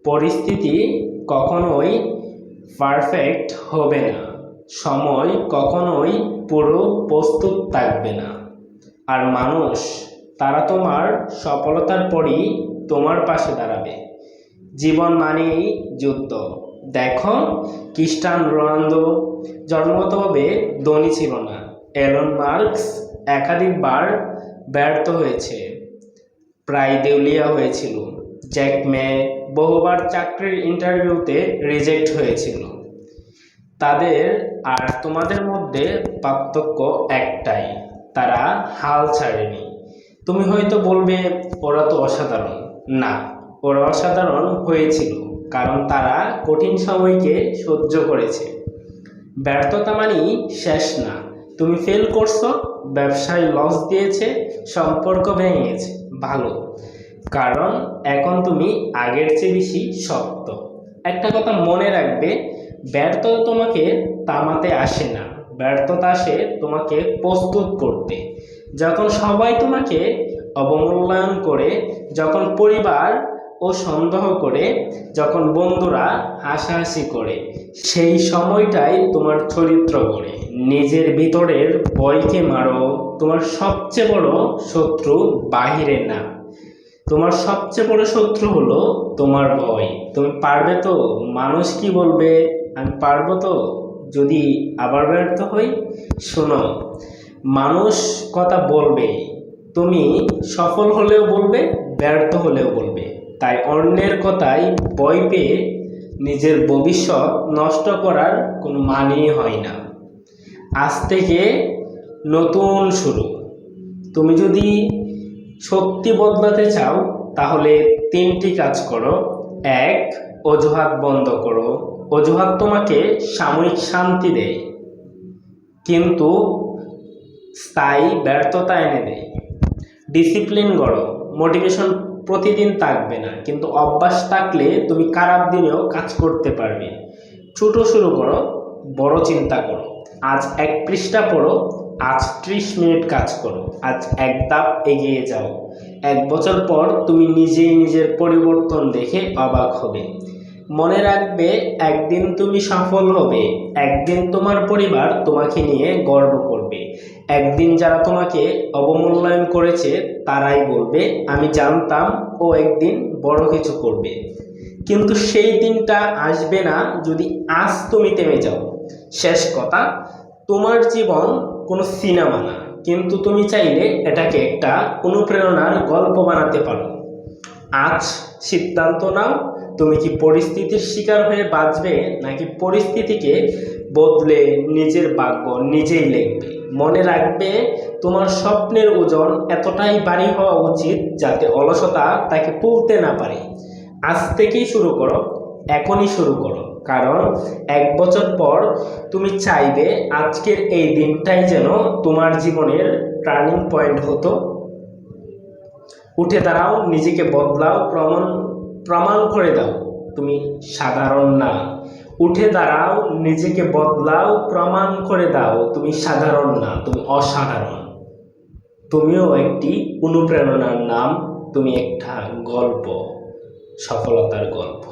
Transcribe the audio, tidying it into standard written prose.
পরিস্থিতি কখনোই পারফেক্ট হবে না, সময় কখনোই পুরো প্রস্তুত থাকবে না। আর মানুষ, তারা তোমার সফলতার পরই তোমার পাশে দাঁড়াবে। জীবন মানেই যুদ্ধ। দেখো, ক্রিস্টিয়ানো রোনালদো জন্মগতভাবে ধনী ছিল না। এলন মাস্ক একাধিকবার ব্যর্থ হয়েছে, প্রায় দেউলিয়া হয়েছিল। জ্যাক মে বহুবার চাকরির ইন্টারভিউতে রিজেক্ট হয়েছিল। তাদের আর তোমাদের মধ্যে পার্থক্য একটাই, তারা হাল ছাড়েনি। তুমি হয়তো বলবে, ওরা তো অসাধারণ। না, ওরা অসাধারণ হয়েছিল কারণ তারা কঠিন সময়কে সহ্য করেছে। ব্যর্থতা মানেই শেষ না। তুমি ফেল করছো, ব্যবসায় লস দিয়েছে, সম্পর্ক ভেঙে গেছে, ভালো, কারণ এখন তুমি আগের চেয়ে বেশি শক্ত। একটা কথা মনে রাখবে, ব্যর্থতা তোমাকে থামাতে আসে না, ব্যর্থতা আসে তোমাকে প্রস্তুত করতে। যখন সবাই তোমাকে অবমূল্যায়ন করে, যখন পরিবার ও সন্দেহ করে, যখন বন্ধুরা হাসাহাসি করে, সেই সময়টাই তোমার চরিত্র গড়ে। নিজের ভিতরের ভয়কে মারো। তোমার সবচেয়ে বড় শত্রু বাহিরে না, তোমার সবচেয়ে বড় শত্রু হলো তোমার ভয়। তুমি পারবে তো? মানুষ কি বলবে? আমি পারবো তো যদি আবার ব্যর্থ হই? শোনো, মানুষ কথা বলবে, তুমি সফল হলেও বলবে, ব্যর্থ হলেও বলবে। তাই অন্যের কথায় ভয় পেয়ে নিজের ভবিষ্যৎ নষ্ট করার কোনো মানেই হয় না। আজ থেকে নতুন শুরু। তুমি যদি সত্যি বদলাতে চাও তাহলে 3টি কাজ করো। 1, অজুহাত বন্ধ করো। অজুহাত তোমাকে সাময়িক শান্তি দেয় কিন্তু স্থায়ী ব্যর্থতা এনে দেয়। ডিসিপ্লিন গড়ো। মোটিভেশন প্রতিদিন থাকবে না, কিন্তু অভ্যাস থাকলে তুমি খারাপ দিনেও কাজ করতে পারবে। ছোট শুরু করো, বড় চিন্তা করো। আজ 1 পৃষ্ঠা পড়ো, আজ 30 মিনিট কাজ করো, আজ 1 ধাপ এগিয়ে যাও। 1 বছর পর তুমি নিজেই নিজের পরিবর্তন দেখে অবাক হবে। মনে রাখবে, একদিন তুমি সফল হবে, একদিন তোমার পরিবার তোমাকে নিয়ে গর্ব করবে, একদিন যারা তোমাকে অবমূল্যায়ন করেছে তারাই বলবে, আমি জানতাম ও একদিন বড় কিছু করবে। কিন্তু সেই দিনটা আসবে না যদি আজ তুমি থেমে যাও। শেষ কথা, তোমার জীবন কোনো সিনেমা না, কিন্তু তুমি চাইলে এটাকে একটা অনুপ্রেরণার গল্প বানাতে পারো। আজ সিদ্ধান্ত নাও, তুমি কি পরিস্থিতির শিকার হয়ে বাঁচবে, নাকি পরিস্থিতিকে বদলে নিজের ভাগ্য নিজেই লিখবে। মনে রাখবে, তোমার স্বপ্নের ওজন এতটাই ভারী হওয়া উচিত যাতে অলসতা তাকে তুলতে না পারে। আজ থেকেই শুরু করো, এখনই শুরু করো, কারণ 1 বছর পর তুমি চাইবে আজকের এই দিনটাই যেন তোমার জীবনের টার্নিং পয়েন্ট হতো। উঠে দাঁড়াও, নিজেকে বদলাও, প্রমাণ করে দাও তুমি সাধারণ না। উঠে দাঁড়াও, নিজেকে বদলাও, প্রমাণ করে দাও তুমি সাধারণ না, তুমি অসাধারণ। তুমিও একটি অনুপ্রেরণার নাম, তুমি একটা গল্প, সফলতার গল্প।